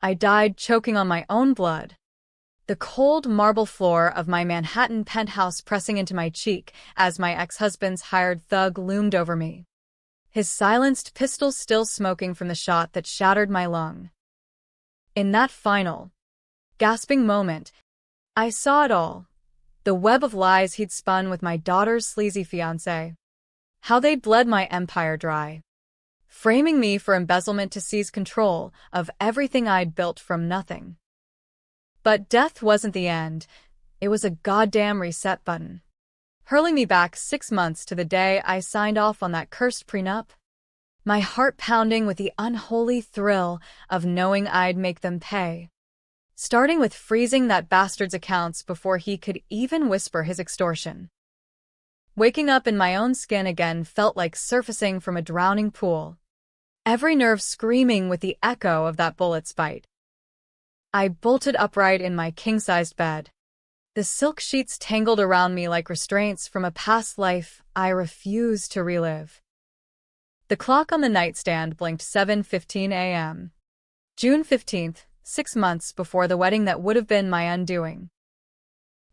I died choking on my own blood. The cold marble floor of my Manhattan penthouse pressing into my cheek as my ex-husband's hired thug loomed over me. His silenced pistol still smoking from the shot that shattered my lung. In that final, gasping moment, I saw it all. The web of lies he'd spun with my daughter's sleazy fiancé. How they'd bled my empire dry, framing me for embezzlement to seize control of everything I'd built from nothing. But death wasn't the end. It was a goddamn reset button, hurling me back 6 months to the day I signed off on that cursed prenup. My heart pounding with the unholy thrill of knowing I'd make them pay. Starting with freezing that bastard's accounts before he could even whisper his extortion. Waking up in my own skin again felt like surfacing from a drowning pool, every nerve screaming with the echo of that bullet's bite. I bolted upright in my king-sized bed, the silk sheets tangled around me like restraints from a past life I refused to relive. The clock on the nightstand blinked 7:15 a.m. June 15th, 6 months before the wedding that would have been my undoing.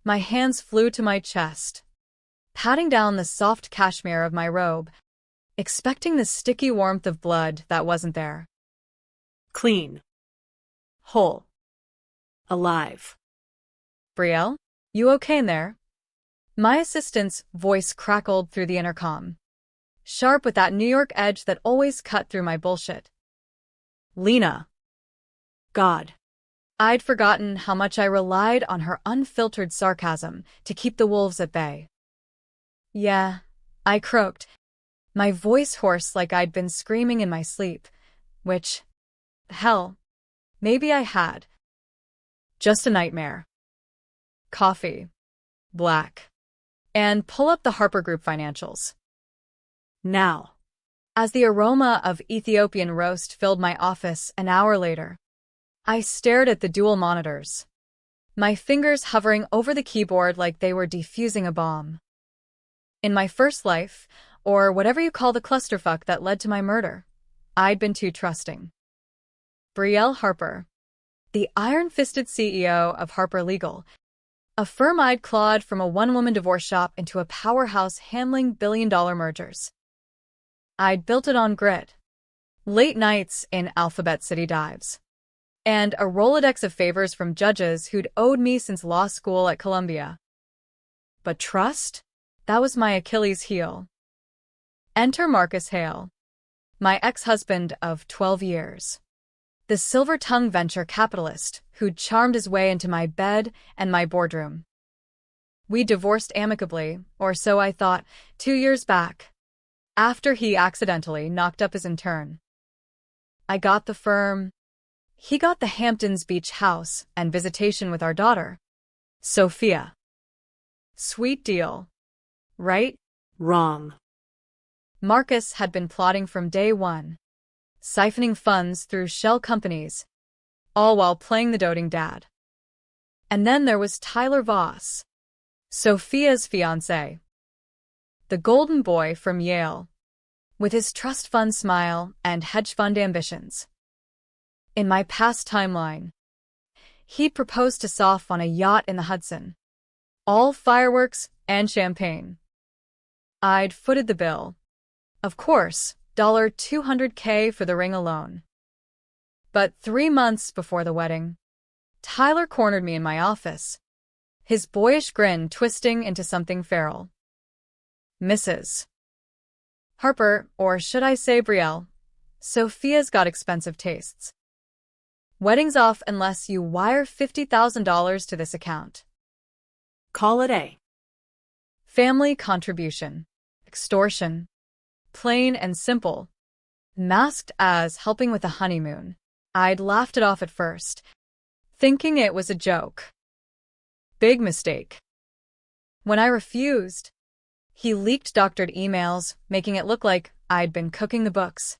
My hands flew to my chest, patting down the soft cashmere of my robe, expecting the sticky warmth of blood that wasn't there. Clean. Whole. Alive. Brielle, you okay in there? My assistant's voice crackled through the intercom, sharp with that New York edge that always cut through my bullshit. Lena. God. I'd forgotten how much I relied on her unfiltered sarcasm to keep the wolves at bay. Yeah, I croaked, my voice hoarse like I'd been screaming in my sleep, which, hell, maybe I had. Just a nightmare. Coffee. Black. And pull up the Harper Group financials. Now. As the aroma of Ethiopian roast filled my office an hour later, I stared at the dual monitors, my fingers hovering over the keyboard like they were defusing a bomb. In my first life, or whatever you call the clusterfuck that led to my murder, I'd been too trusting. Brielle Harper, the iron-fisted CEO of Harper Legal, a firm I'd clawed from a one-woman divorce shop into a powerhouse handling billion-dollar mergers. I'd built it on grit, late nights in Alphabet City dives, and a Rolodex of favors from judges who'd owed me since law school at Columbia. But trust? That was my Achilles heel. Enter Marcus Hale, my ex-husband of 12 years. The silver-tongued venture capitalist who'd charmed his way into my bed and my boardroom. We divorced amicably, or so I thought, 2 years back, after he accidentally knocked up his intern. I got the firm. He got the Hamptons Beach house and visitation with our daughter, Sophia. Sweet deal. Right? Wrong. Marcus had been plotting from day one, siphoning funds through shell companies, all while playing the doting dad. And then there was Tyler Voss, Sophia's fiancé, the golden boy from Yale, with his trust fund smile and hedge fund ambitions. In my past timeline, he'd proposed to Soph on a yacht in the Hudson, all fireworks and champagne. I'd footed the bill. Of course, $200K for the ring alone. But 3 months before the wedding, Tyler cornered me in my office, his boyish grin twisting into something feral. Mrs. Harper, or should I say Brielle, Sophia's got expensive tastes. Wedding's off unless you wire $50,000 to this account. Call it a family contribution. Extortion. Plain and simple. Masked as helping with a honeymoon. I'd laughed it off at first, thinking it was a joke. Big mistake. When I refused, he leaked doctored emails, making it look like I'd been cooking the books,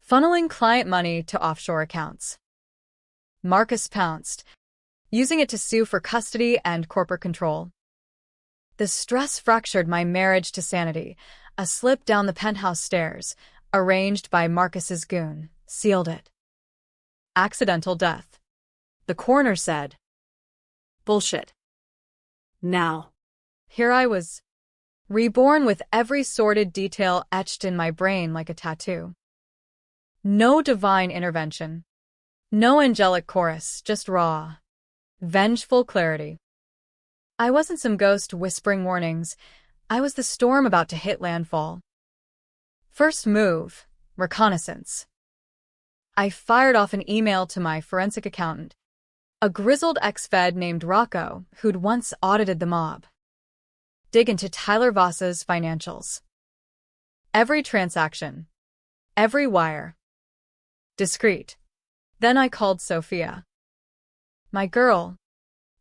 funneling client money to offshore accounts. Marcus pounced, using it to sue for custody and corporate control. The stress fractured my marriage to sanity. A slip down the penthouse stairs, arranged by Marcus's goon, sealed it. Accidental death. The coroner said. Bullshit. Now. Here I was, reborn with every sordid detail etched in my brain like a tattoo. No divine intervention. No angelic chorus, just raw, vengeful clarity. I wasn't some ghost whispering warnings. I was the storm about to hit landfall. First move, reconnaissance. I fired off an email to my forensic accountant, a grizzled ex-Fed named Rocco who'd once audited the mob. Dig into Tyler Voss's financials. Every transaction. Every wire. Discreet. Then I called Sophia. My girl,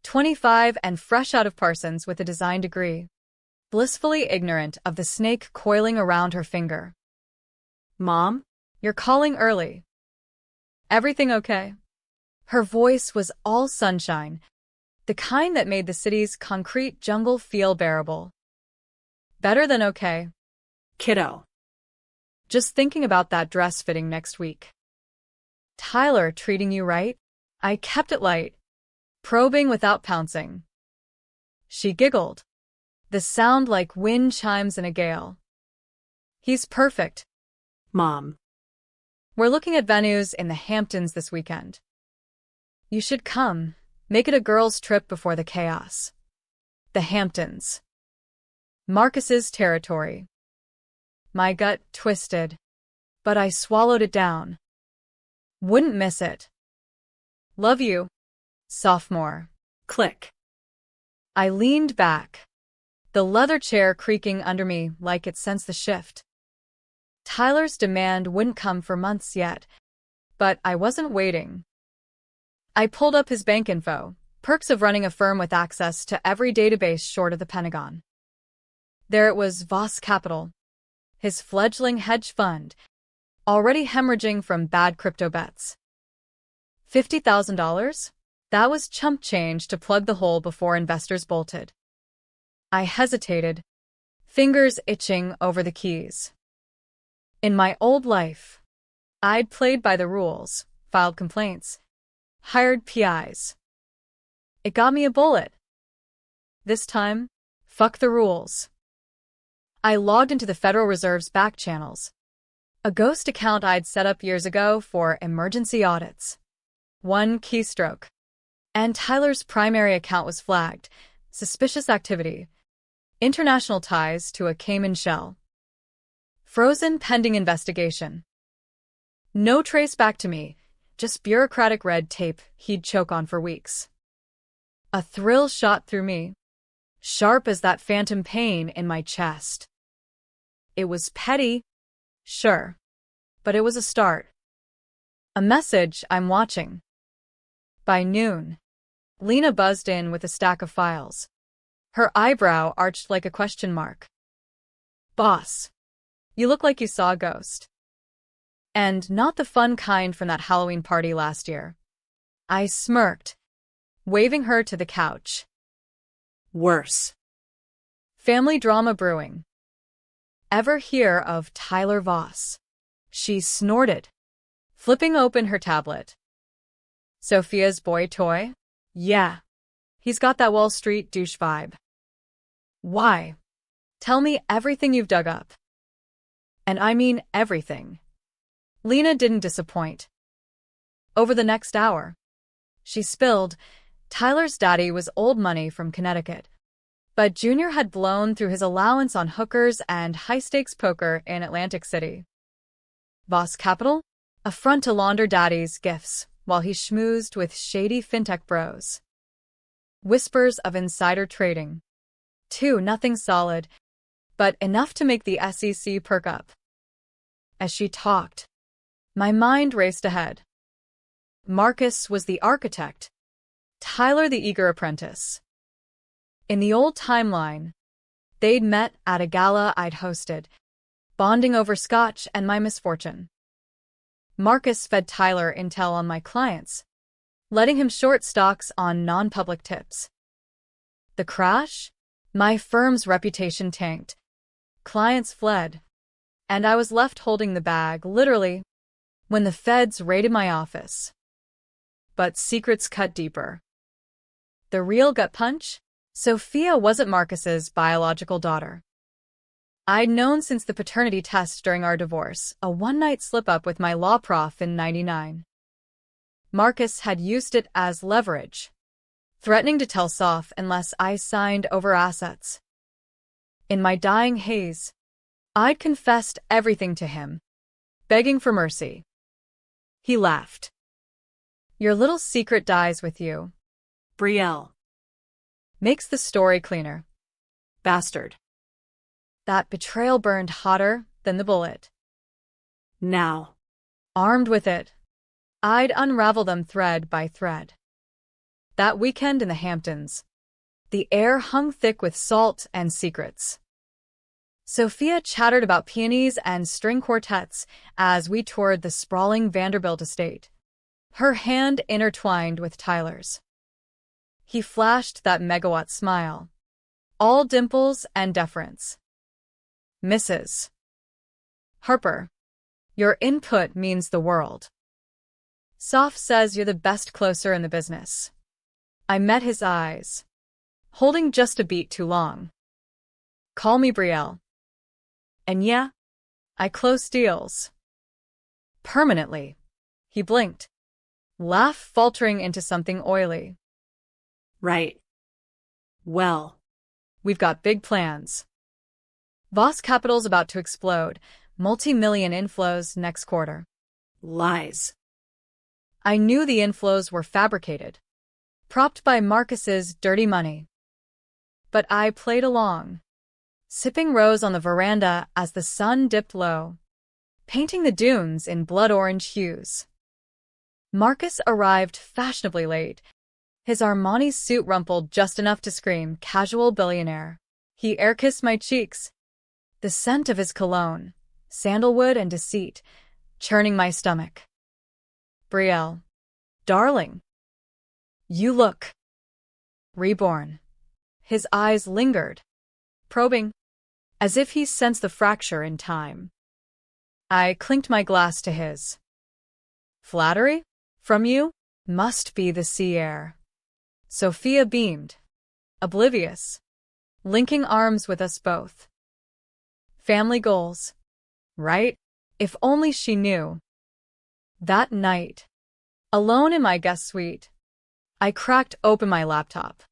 25 and fresh out of Parsons with a design degree, blissfully ignorant of the snake coiling around her finger. Mom? You're calling early. Everything okay? Her voice was all sunshine, the kind that made the city's concrete jungle feel bearable. Better than okay. Kiddo. Just thinking about that dress fitting next week. Tyler treating you right? I kept it light, probing without pouncing. She giggled, the sound like wind chimes in a gale. He's perfect. Mom. We're looking at venues in the Hamptons this weekend. You should come. Make it a girls' trip before the chaos. The Hamptons. Marcus's territory. My gut twisted, but I swallowed it down. Wouldn't miss it. Love you, sophomore. Click. I leaned back, the leather chair creaking under me like it sensed the shift. Tyler's demand wouldn't come for months yet, but I wasn't waiting. I pulled up his bank info, perks of running a firm with access to every database short of the Pentagon. There it was, Voss Capital, his fledgling hedge fund, already hemorrhaging from bad crypto bets. $50,000? That was chump change to plug the hole before investors bolted. I hesitated, fingers itching over the keys. In my old life, I'd played by the rules, filed complaints, hired PIs. It got me a bullet. This time, fuck the rules. I logged into the Federal Reserve's back channels, a ghost account I'd set up years ago for emergency audits. One keystroke, and Tyler's primary account was flagged. Suspicious activity. International ties to a Cayman shell. Frozen pending investigation. No trace back to me, just bureaucratic red tape he'd choke on for weeks. A thrill shot through me, sharp as that phantom pain in my chest. It was petty, sure, but it was a start. A message I'm watching. By noon, Lena buzzed in with a stack of files. Her eyebrow arched like a question mark. Boss, you look like you saw a ghost. And not the fun kind from that Halloween party last year. I smirked, waving her to the couch. Worse. Family drama brewing. Ever hear of Tyler Voss? She snorted, flipping open her tablet. Sophia's boy toy? Yeah. He's got that Wall Street douche vibe. Why? Tell me everything you've dug up. And I mean everything. Lena didn't disappoint. Over the next hour, she spilled, Tyler's daddy was old money from Connecticut, but Junior had blown through his allowance on hookers and high-stakes poker in Atlantic City. Voss Capital? A front to launder daddy's gifts while he schmoozed with shady fintech bros. Whispers of insider trading. Nothing solid, but enough to make the SEC perk up. As she talked, my mind raced ahead. Marcus was the architect, Tyler the eager apprentice. In the old timeline, they'd met at a gala I'd hosted, bonding over scotch and my misfortune. Marcus fed Tyler intel on my clients, letting him short stocks on non-public tips. The crash? My firm's reputation tanked. Clients fled, and I was left holding the bag, literally, when the feds raided my office. but secrets cut deeper. The real gut punch? Sophia wasn't Marcus's biological daughter. I'd known since the paternity test during our divorce, a one-night slip-up with my law prof in '99. Marcus had used it as leverage, threatening to tell Soph unless I signed over assets. In my dying haze, I'd confessed everything to him, begging for mercy. He laughed. Your little secret dies with you. Brielle. Makes the story cleaner. Bastard. That betrayal burned hotter than the bullet. Now. Armed with it, I'd unravel them thread by thread. That weekend in the Hamptons, the air hung thick with salt and secrets. Sophia chattered about peonies and string quartets as we toured the sprawling Vanderbilt estate, her hand intertwined with Tyler's. He flashed that megawatt smile, all dimples and deference. Mrs. Harper, your input means the world. Soph says you're the best closer in the business. I met his eyes, holding just a beat too long. Call me Brielle. And yeah, I close deals. Permanently. He blinked, laugh faltering into something oily. Right. Well. We've got big plans. Voss Capital's about to explode, multi-million inflows next quarter. Lies. I knew the inflows were fabricated, propped by Marcus's dirty money. But I played along, sipping rose on the veranda as the sun dipped low, painting the dunes in blood-orange hues. Marcus arrived fashionably late, his Armani suit rumpled just enough to scream casual billionaire. He air-kissed my cheeks, the scent of his cologne, sandalwood and deceit, churning my stomach. Brielle, darling, you look reborn. His eyes lingered, probing, as if he sensed the fracture in time. I clinked my glass to his. Flattery? From you? Must be the sea air. Sophia beamed, oblivious, linking arms with us both. Family goals, right? If only she knew. That night, alone in my guest suite, I cracked open my laptop.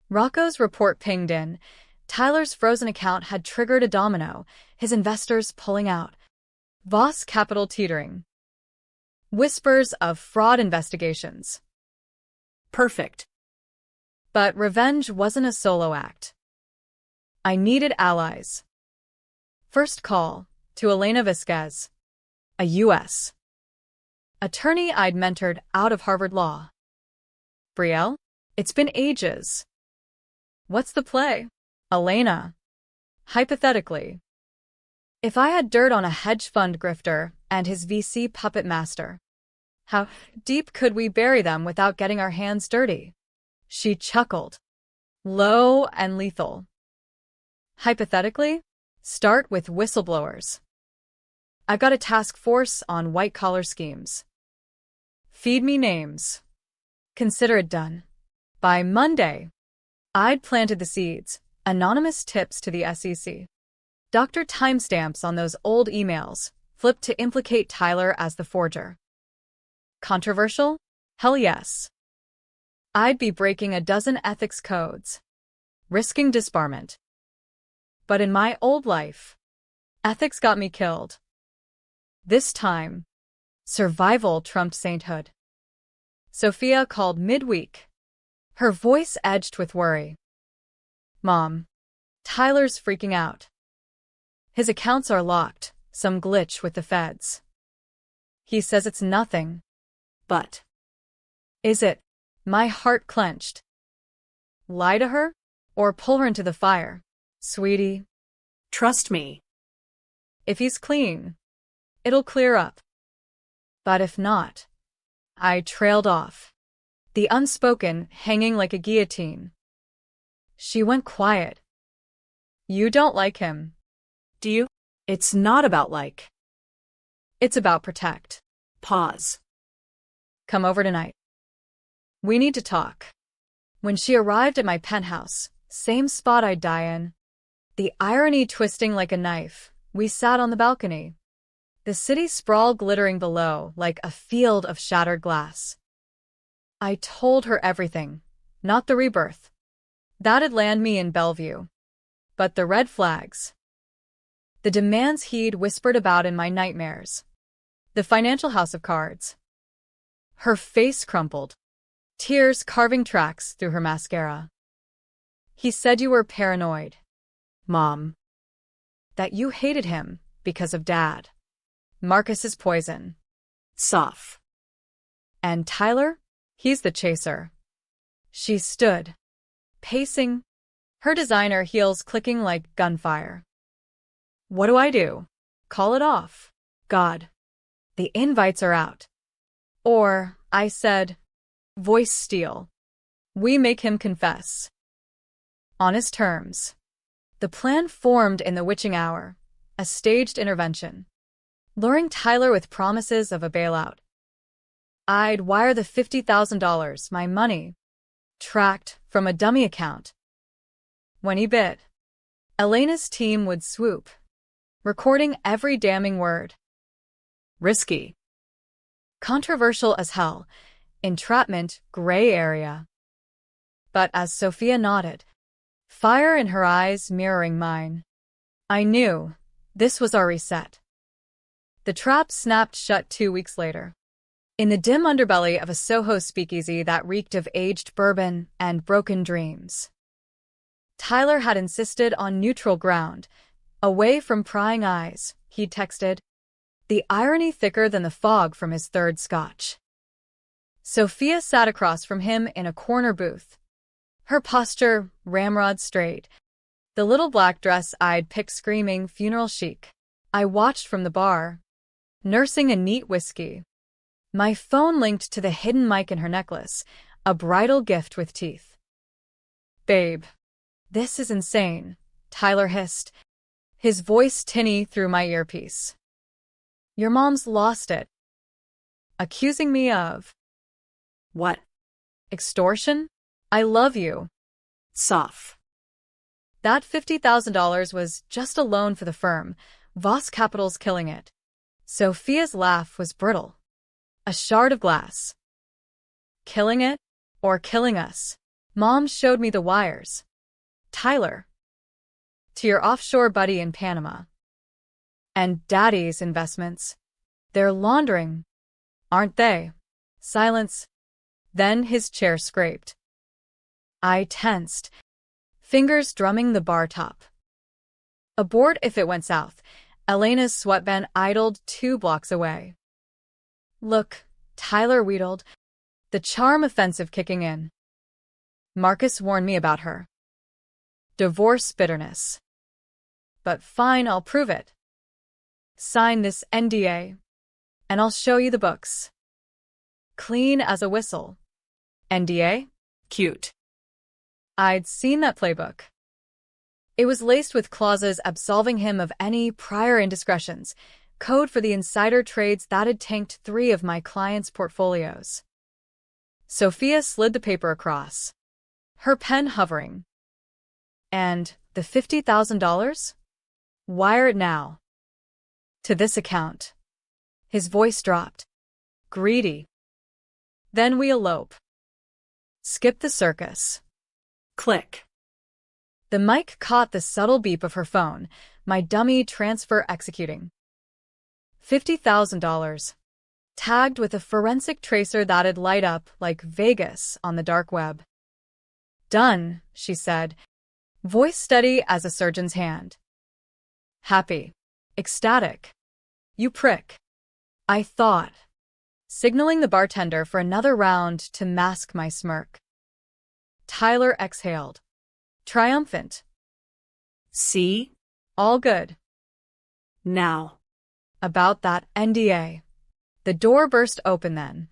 Rocco's report pinged in. Tyler's frozen account had triggered a domino, his investors pulling out. Voss Capital teetering. Whispers of fraud investigations. Perfect. But revenge wasn't a solo act. I needed allies. First call to Elena Vasquez, a U.S. attorney I'd mentored out of Harvard Law. Brielle, it's been ages. What's the play? Elena. Hypothetically, if I had dirt on a hedge fund grifter and his VC puppet master, how deep could we bury them without getting our hands dirty? She chuckled, low and lethal. Hypothetically, start with whistleblowers. I've got a task force on white-collar schemes. Feed me names. Consider it done. By Monday, I'd planted the seeds, anonymous tips to the SEC. Dr. timestamps on those old emails, flipped to implicate Tyler as the forger. Controversial? Hell yes. I'd be breaking a dozen ethics codes, risking disbarment. But in my old life, ethics got me killed. This time, survival trumped sainthood. Sophia called midweek, her voice edged with worry. Mom, Tyler's freaking out. His accounts are locked, some glitch with the feds. He says it's nothing. But is it? My heart clenched. Lie to her? Or pull her into the fire? Sweetie. Trust me. If he's clean, it'll clear up. But if not, I trailed off, the unspoken hanging like a guillotine. She went quiet. You don't like him, do you? It's not about like. It's about protect. Pause. Come over tonight. We need to talk. When she arrived at my penthouse, same spot I'd die in, the irony twisting like a knife, we sat on the balcony. The city sprawled glittering below like a field of shattered glass. I told her everything, not the rebirth. That'd land me in Bellevue. But the red flags. The demands he'd whispered about in my nightmares. The financial house of cards. Her face crumpled, tears carving tracks through her mascara. He said you were paranoid, Mom. That you hated him because of Dad. Marcus's poison. Soft. And Tyler? He's the chaser. She stood, pacing, her designer heels clicking like gunfire. What do I do? Call it off. God. The invites are out. Or, I said, voice steal. We make him confess. On his terms. The plan formed in the witching hour, a staged intervention, luring Tyler with promises of a bailout. I'd wire the $50,000, my money, tracked from a dummy account. When he bit, Elena's team would swoop, recording every damning word. Risky. Controversial as hell. Entrapment, gray area. But as Sophia nodded, fire in her eyes mirroring mine, I knew this was our reset. The trap snapped shut 2 weeks later. In the dim underbelly of a Soho speakeasy that reeked of aged bourbon and broken dreams. Tyler had insisted on neutral ground, away from prying eyes, he'd texted, the irony thicker than the fog from his third scotch. Sophia sat across from him in a corner booth, her posture ramrod straight, the little black dress I'd picked screaming funeral chic. I watched from the bar, nursing a neat whiskey. My phone linked to the hidden mic in her necklace, a bridal gift with teeth. Babe, this is insane, Tyler hissed, his voice tinny through my earpiece. Your mom's lost it. Accusing me of... What? Extortion? I love you. Soft. That $50,000 was just a loan for the firm, Voss Capital's killing it. Sophia's laugh was brittle. A shard of glass. Killing it? Or killing us? Mom showed me the wires. Tyler. To your offshore buddy in Panama. And Daddy's investments. They're laundering, aren't they? Silence. Then his chair scraped. I tensed, fingers drumming the bar top. Aboard if it went south, Elena's sweatband idled 2 blocks away. Look, Tyler wheedled, the charm offensive kicking in. Marcus warned me about her. Divorce bitterness. But fine, I'll prove it. Sign this NDA, and I'll show you the books. Clean as a whistle. NDA? Cute. I'd seen that playbook. It was laced with clauses absolving him of any prior indiscretions, code for the insider trades that had tanked 3 of my clients' portfolios. Sophia slid the paper across, her pen hovering. And the $50,000? Wire it now. To this account. His voice dropped. Greedy. Then we elope. Skip the circus. Click. The mic caught the subtle beep of her phone, my dummy transfer executing. $50,000. Tagged with a forensic tracer that'd light up like Vegas on the dark web. Done, she said, voice steady as a surgeon's hand. Happy. Ecstatic. You prick. I thought, signaling the bartender for another round to mask my smirk. Tyler exhaled. Triumphant. See? All good. Now. About that NDA. The door burst open then.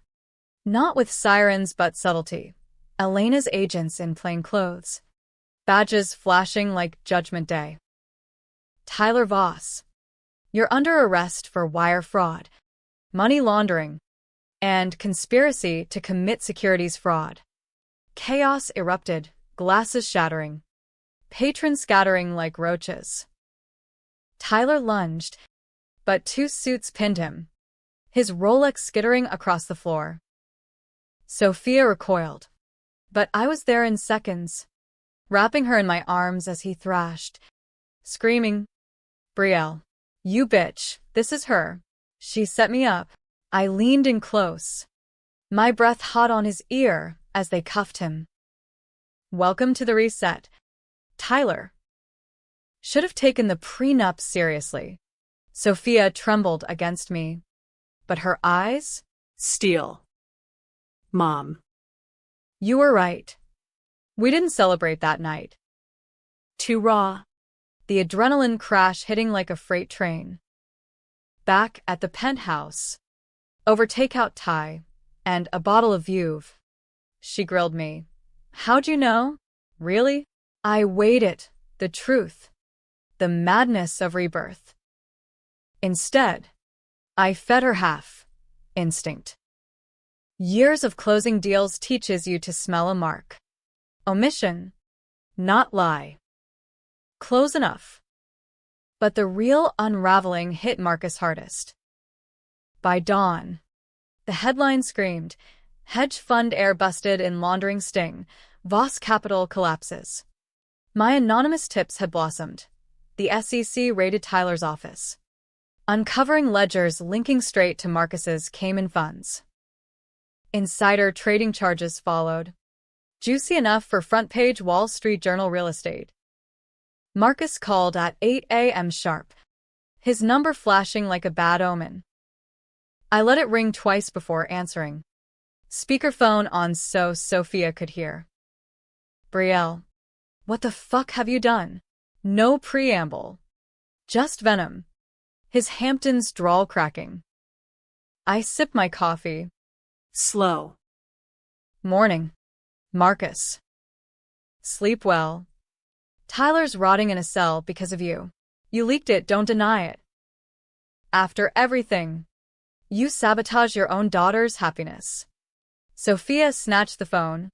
Not with sirens but subtlety. Elena's agents in plain clothes. Badges flashing like Judgment Day. Tyler Voss. You're under arrest for wire fraud, money laundering, and conspiracy to commit securities fraud. Chaos erupted, glasses shattering, patrons scattering like roaches. Tyler lunged, but two suits pinned him, his Rolex skittering across the floor. Sophia recoiled, but I was there in seconds, wrapping her in my arms as he thrashed, screaming, "Brielle, you bitch, this is her. She set me up." I leaned in close, my breath hot on his ear as they cuffed him. "Welcome to the reset, Tyler." Should have taken the prenup seriously. Sophia trembled against me, but her eyes? Steel. Mom. You were right. We didn't celebrate that night. Too raw. The adrenaline crash hitting like a freight train. Back at the penthouse, over takeout Thai and a bottle of Veuve, she grilled me. "How'd you know? Really?" I weighed it, the truth, the madness of rebirth. Instead, I fed her half, instinct. Years of closing deals teaches you to smell a mark. Omission, not lie. Close enough. But the real unraveling hit Marcus hardest. By dawn, the headline screamed, "Hedge fund heir busted in laundering sting, Voss Capital collapses." My anonymous tips had blossomed. The SEC raided Tyler's office, uncovering ledgers linking straight to Marcus's Cayman funds. Insider trading charges followed, juicy enough for front-page Wall Street Journal real estate. Marcus called at 8 a.m. sharp, his number flashing like a bad omen. I let it ring twice before answering, speakerphone on so Sophia could hear. "Brielle, what the fuck have you done?" No preamble, just venom, his Hamptons drawl cracking. I sip my coffee. Slow. "Morning, Marcus. Sleep well. Tyler's rotting in a cell because of you. You leaked it, don't deny it. After everything, you sabotage your own daughter's happiness." Sophia snatched the phone,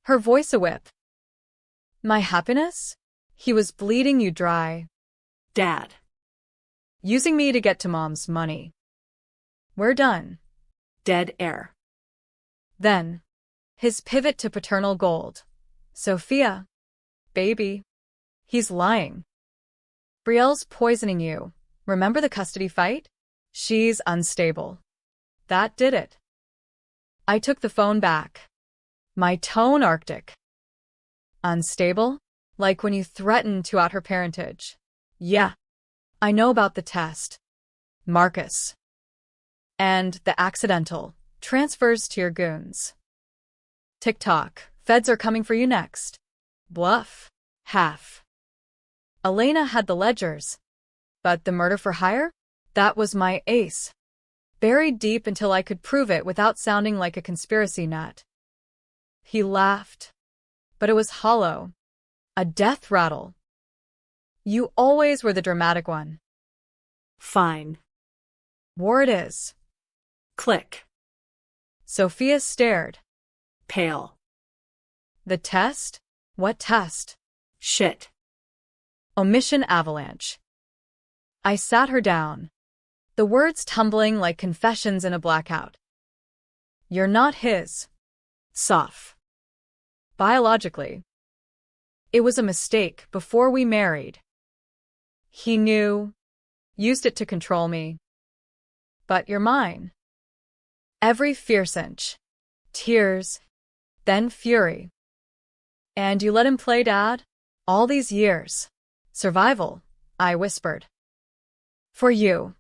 her voice a whip. "My happiness? He was bleeding you dry. Dad. Using me to get to Mom's money. We're done." Dead air. Then, his pivot to paternal gold. "Sophia, baby, he's lying. Brielle's poisoning you. Remember the custody fight? She's unstable." That did it. I took the phone back, my tone arctic. "Unstable? Like when you threatened to out her parentage." "Yeah, I know about the test, Marcus. And the accidental transfers to your goons. TikTok, feds are coming for you next." Bluff. Half. Elena had the ledgers. But the murder for hire? That was my ace. Buried deep until I could prove it without sounding like a conspiracy nut. He laughed. But it was hollow. A death rattle. "You always were the dramatic one." Fine. "War it is." Click. Sophia stared. Pale. "The test? What test?" Shit. "Omission avalanche." I sat her down, the words tumbling like confessions in a blackout. "You're not his." Soft. Biologically. It was a mistake before we married. He knew, used it to control me. But you're mine. Every fierce inch. Tears, then fury. "And you let him play dad? All these years. Survival," I whispered. "For you."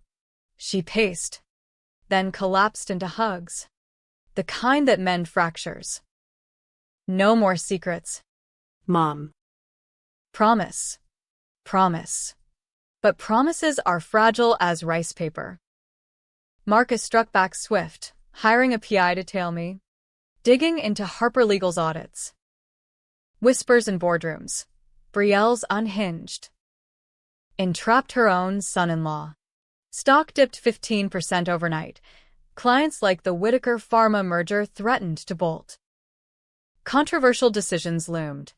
She paced, then collapsed into hugs. The kind that mend fractures. "No more secrets." Mom. "Promise. Promise." But promises are fragile as rice paper. Marcus struck back swift, hiring a PI to tail me, digging into Harper Legal's audits. Whispers in boardrooms. Brielle's unhinged. Entrapped her own son-in-law. Stock dipped 15% overnight. Clients like the Whitaker Pharma merger threatened to bolt. Controversial decisions loomed.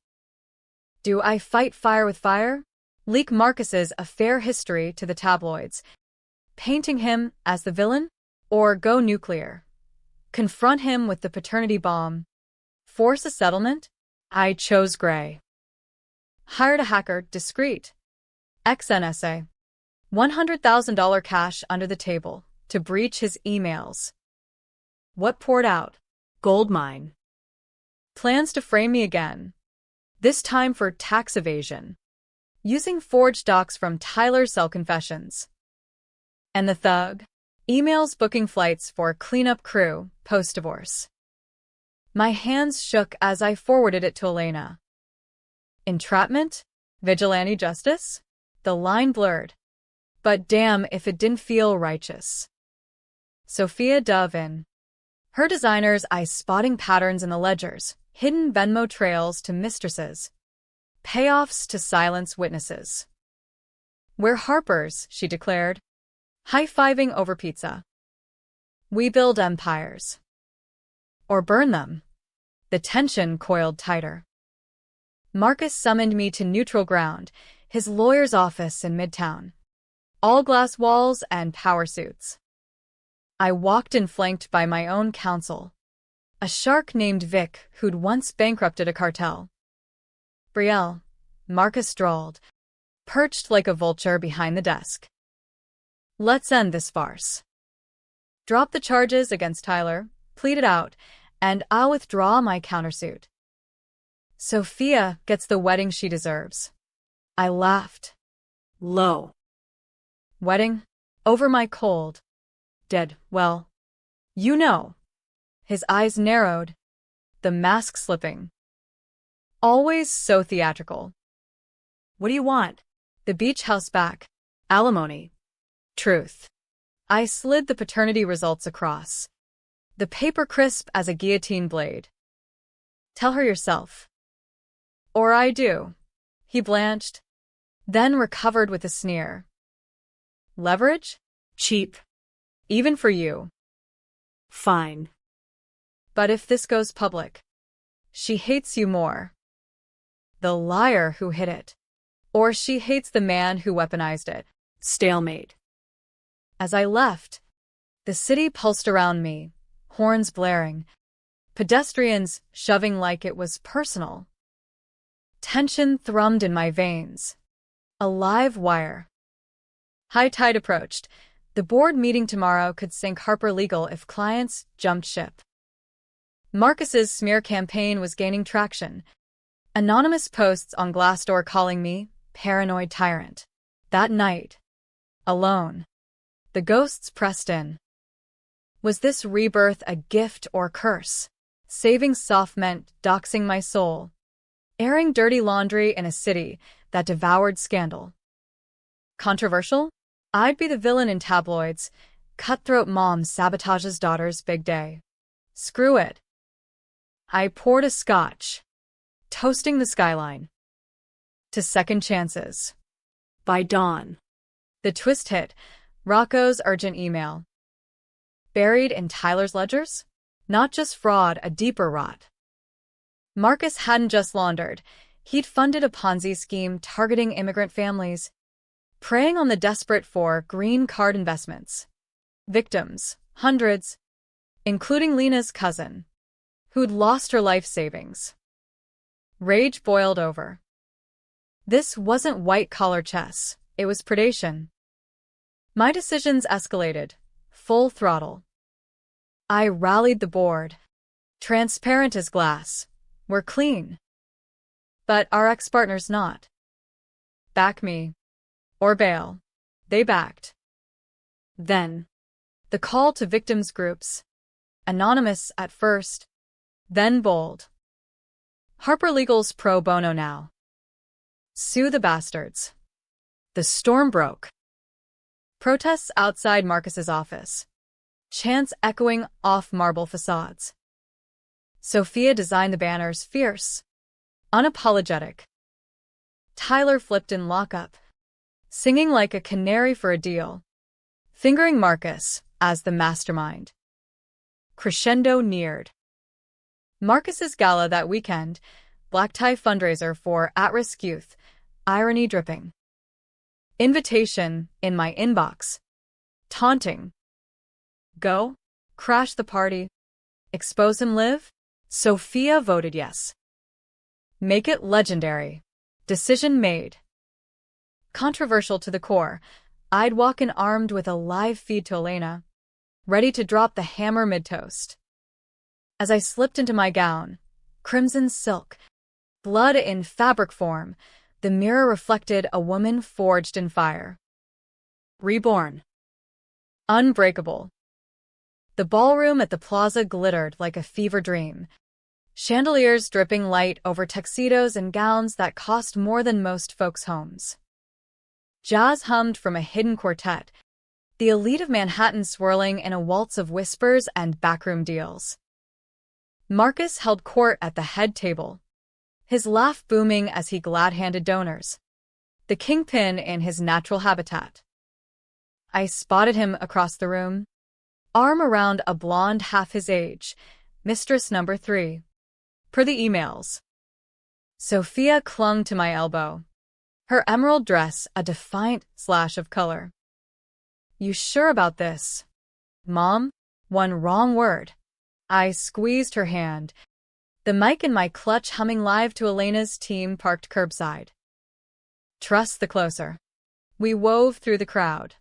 Do I fight fire with fire? Leak Marcus's affair history to the tabloids, painting him as the villain? Or go nuclear? Confront him with the paternity bomb? Force a settlement? I chose gray. Hired a hacker, discreet. XNSA. $100,000 cash under the table to breach his emails. What poured out? Goldmine. Plans to frame me again. This time for tax evasion. Using forged docs from Tyler's cell confessions. And the thug? Emails booking flights for cleanup crew post-divorce. My hands shook as I forwarded it to Elena. Entrapment? Vigilante justice? The line blurred. But damn if it didn't feel righteous. Sophia dove in. Her designer's eye spotting patterns in the ledgers, hidden Venmo trails to mistresses. Payoffs to silence witnesses. We're Harpers, she declared, high-fiving over pizza. We build empires. Or burn them. The tension coiled tighter. Marcus summoned me to neutral ground, his lawyer's office in Midtown. All glass walls and power suits. I walked in flanked by my own counsel. A shark named Vic who'd once bankrupted a cartel. Brielle, Marcus drawled, perched like a vulture behind the desk. Let's end this farce. Drop the charges against Tyler, plead it out, and I'll withdraw my countersuit. Sophia gets the wedding she deserves. I laughed. Low. Wedding? Over my cold. Dead, well. You know. His eyes narrowed, the mask slipping. Always so theatrical. What do you want? The beach house back. Alimony. Truth. I slid the paternity results across. The paper crisp as a guillotine blade. Tell her yourself. Or I do. He blanched, then recovered with a sneer. Leverage? Cheap. Even for you. Fine. But if this goes public, she hates you more. The liar who hid it. Or she hates the man who weaponized it. Stalemate. As I left, the city pulsed around me, horns blaring, pedestrians shoving like it was personal. Tension thrummed in my veins. A live wire. High tide approached. The board meeting tomorrow could sink Harper Legal if clients jumped ship. Marcus's smear campaign was gaining traction. Anonymous posts on Glassdoor calling me paranoid tyrant. That night, alone, the ghosts pressed in. Was this rebirth a gift or curse? Saving Soph meant doxing my soul. Airing dirty laundry in a city that devoured scandal. Controversial? I'd be the villain in tabloids. Cutthroat mom sabotages daughter's big day. Screw it. I poured a scotch, toasting the skyline. To second chances. By dawn. The twist hit, Rocco's urgent email. Buried in Tyler's ledgers? Not just fraud, a deeper rot. Marcus hadn't just laundered. He'd funded a Ponzi scheme targeting immigrant families, preying on the desperate for green card investments. Victims, hundreds, including Lena's cousin, who'd lost her life savings. Rage boiled over. This wasn't white-collar chess, it was predation. My decisions escalated, full throttle. I rallied the board. Transparent as glass. We're clean. But our ex-partner's not. Back me. Or bail. They backed. Then, the call to victims groups. Anonymous at first, then bold. Harper Legal's pro bono now. Sue the bastards. The storm broke. Protests outside Marcus's office. Chants echoing off marble facades. Sophia designed the banners, fierce, unapologetic. Tyler flipped in lockup, singing like a canary for a deal, fingering Marcus as the mastermind. Crescendo neared. Marcus's gala that weekend, black tie fundraiser for at-risk youth, irony dripping. Invitation in my inbox. Taunting. Go? Crash the party? Expose him live? Sophia voted yes. Make it legendary. Decision made. Controversial to the core, I'd walk in armed with a live feed to Elena, ready to drop the hammer mid-toast. As I slipped into my gown, crimson silk, blood in fabric form, the mirror reflected a woman forged in fire. Reborn. Unbreakable. The ballroom at the plaza glittered like a fever dream, chandeliers dripping light over tuxedos and gowns that cost more than most folks' homes. Jazz hummed from a hidden quartet, the elite of Manhattan swirling in a waltz of whispers and backroom deals. Marcus held court at the head table, his laugh booming as he glad-handed donors, the kingpin in his natural habitat. I spotted him across the room, arm around a blonde half his age, mistress number 3. Per the emails. Sophia clung to my elbow, her emerald dress a defiant slash of color. You sure about this? Mom? One wrong word. I squeezed her hand, the mic in my clutch humming live to Elena's team parked curbside. Trust the closer. We wove through the crowd.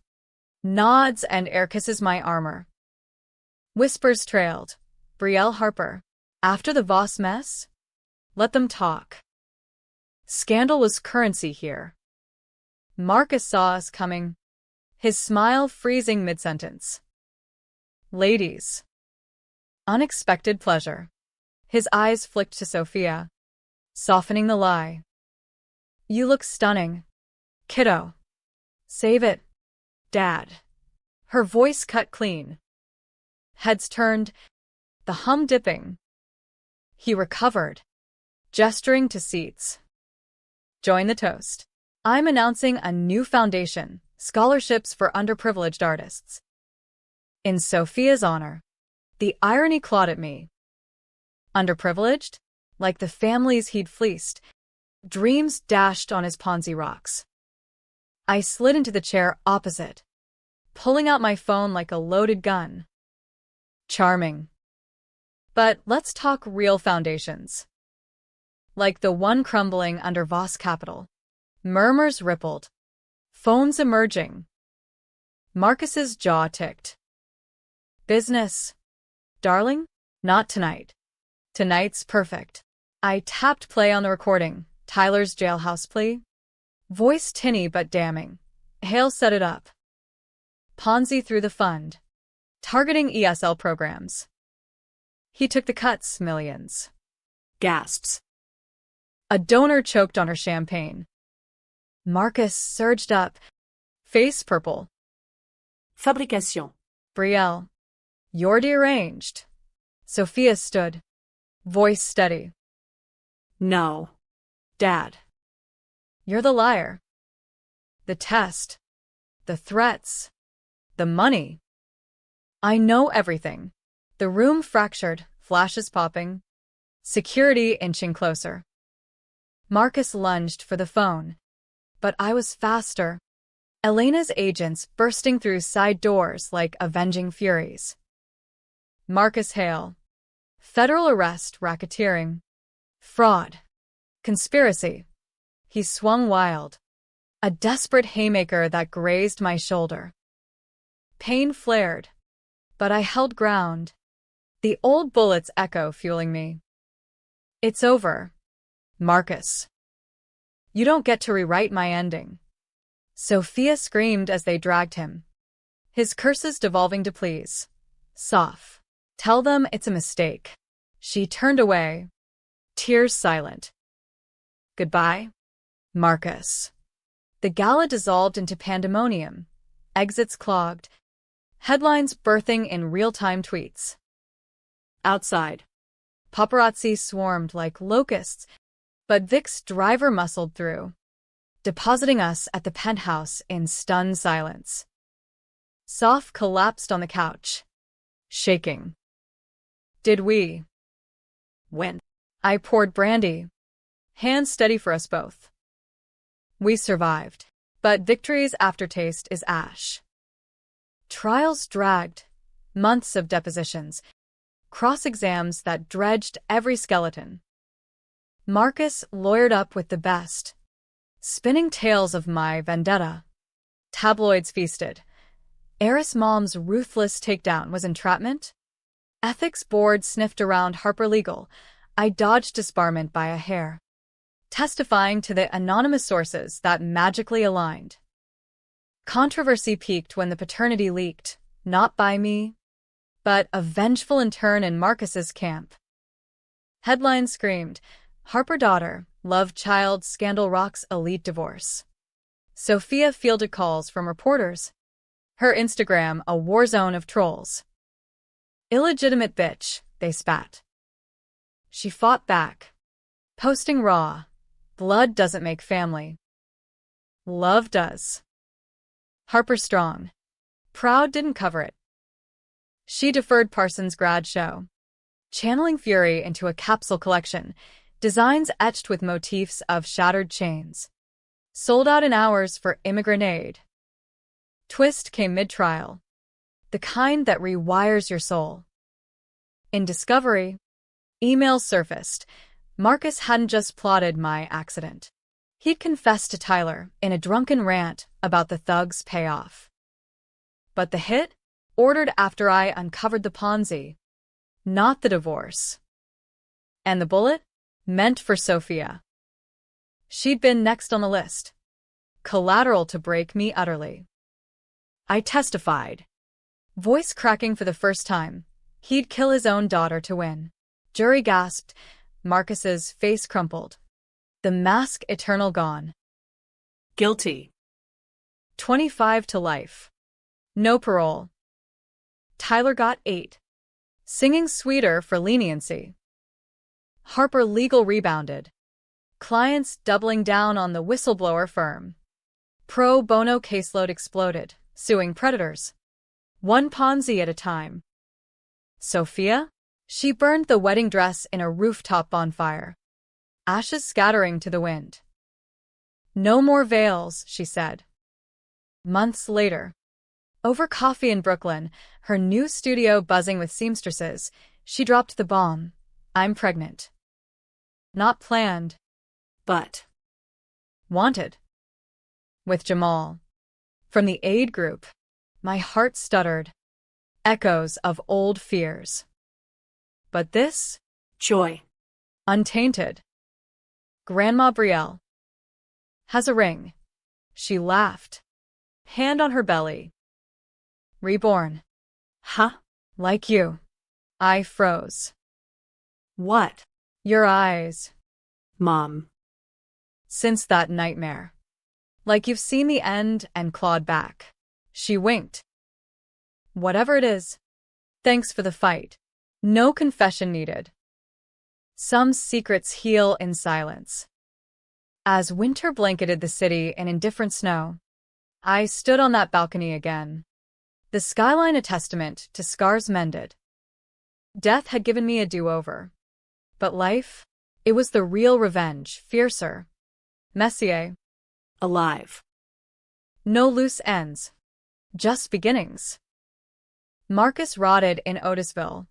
Nods and air kisses my armor. Whispers trailed. Brielle Harper. After the Voss mess? Let them talk. Scandal was currency here. Marcus saw us coming, his smile freezing mid-sentence. Ladies. Unexpected pleasure. His eyes flicked to Sophia, softening the lie. You look stunning, kiddo. Save it, Dad. Her voice cut clean. Heads turned, the hum dipping. He recovered, gesturing to seats. Join the toast. I'm announcing a new foundation, scholarships for underprivileged artists. In Sophia's honor. The irony clawed at me. Underprivileged? Like the families he'd fleeced. Dreams dashed on his Ponzi rocks. I slid into the chair opposite, pulling out my phone like a loaded gun. Charming. But let's talk real foundations. Like the one crumbling under Voss Capital. Murmurs rippled. Phones emerging. Marcus's jaw ticked. Business. Darling? Not tonight. Tonight's perfect. I tapped play on the recording. Tyler's jailhouse plea. Voice tinny but damning. Hale set it up. Ponzi through the fund. Targeting ESL programs. He took the cuts, millions. Gasps. A donor choked on her champagne. Marcus surged up, face purple. Fabrication. Brielle. You're deranged. Sophia stood, voice steady. No. Dad. You're the liar. The test. The threats. The money. I know everything. The room fractured, flashes popping. Security inching closer. Marcus lunged for the phone, but I was faster. Elena's agents bursting through side doors like avenging furies. Marcus Hale. Federal arrest, racketeering. Fraud. Conspiracy. He swung wild. A desperate haymaker that grazed my shoulder. Pain flared, but I held ground. The old bullet's echo fueling me. It's over, Marcus. You don't get to rewrite my ending. Sophia screamed as they dragged him. His curses devolving to pleas. Soft. Tell them it's a mistake. She turned away, tears silent. Goodbye, Marcus. The gala dissolved into pandemonium, exits clogged, headlines birthing in real-time tweets. Outside, paparazzi swarmed like locusts, but Vic's driver muscled through, depositing us at the penthouse in stunned silence. Soph collapsed on the couch, shaking. Did we? When? I poured brandy. Hands steady for us both. We survived. But victory's aftertaste is ash. Trials dragged. Months of depositions. Cross-exams that dredged every skeleton. Marcus lawyered up with the best, spinning tales of my vendetta. Tabloids feasted. Heiress Mom's ruthless takedown was entrapment. Ethics board sniffed around Harper Legal. I dodged disbarment by a hair, testifying to the anonymous sources that magically aligned. Controversy peaked when the paternity leaked, not by me, but a vengeful intern in Marcus's camp. Headlines screamed, Harper daughter, love child, scandal rocks elite divorce. Sophia fielded calls from reporters. Her Instagram a war zone of trolls. Illegitimate bitch, they spat. She fought back, posting raw, blood doesn't make family. Love does. Harper strong. Proud didn't cover it. She deferred Parsons' grad show, channeling fury into a capsule collection, designs etched with motifs of shattered chains. Sold out in hours for immigrant aid. Twist came mid-trial, the kind that rewires your soul. In discovery, emails surfaced. Marcus hadn't just plotted my accident. He'd confessed to Tyler in a drunken rant about the thug's payoff. But the hit? Ordered after I uncovered the Ponzi, not the divorce. And the bullet? Meant for Sophia. She'd been next on the list. Collateral to break me utterly. I testified, voice cracking for the first time. He'd kill his own daughter to win. Jury gasped. Marcus's face crumpled. The mask eternal gone. Guilty. 25 to life. No parole. Tyler got 8. Singing sweeter for leniency. Harper Legal rebounded. Clients doubling down on the whistleblower firm. Pro bono caseload exploded, suing predators. One Ponzi at a time. Sophia? She burned the wedding dress in a rooftop bonfire. Ashes scattering to the wind. No more veils, she said. Months later, over coffee in Brooklyn, her new studio buzzing with seamstresses, she dropped the bomb. I'm pregnant. Not planned. But wanted. With Jamal. From the aid group. My heart stuttered. Echoes of old fears. But this? Joy. Untainted. Grandma Brielle. Has a ring. She laughed. Hand on her belly. Reborn. Huh? Like you. I froze. What? Your eyes. Mom. Since that nightmare. Like you've seen the end and clawed back. She winked. Whatever it is. Thanks for the fight. No confession needed. Some secrets heal in silence. As winter blanketed the city in indifferent snow, I stood on that balcony again. The skyline a testament to scars mended. Death had given me a do-over. But life? It was the real revenge, fiercer. Messier. Alive. No loose ends. Just beginnings. Marcus rotted in Otisville.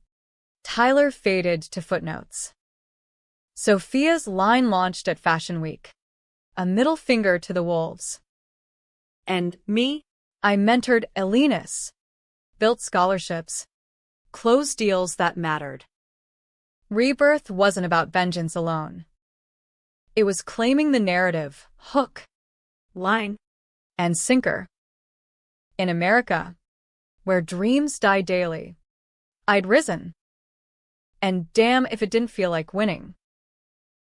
Tyler faded to footnotes. Sophia's line launched at Fashion Week. A middle finger to the wolves. And me? I mentored Elinas. Built scholarships. Closed deals that mattered. Rebirth wasn't about vengeance alone. It was claiming the narrative, hook, Line. and sinker. In America, where dreams die daily, I'd risen. And damn if it didn't feel like winning.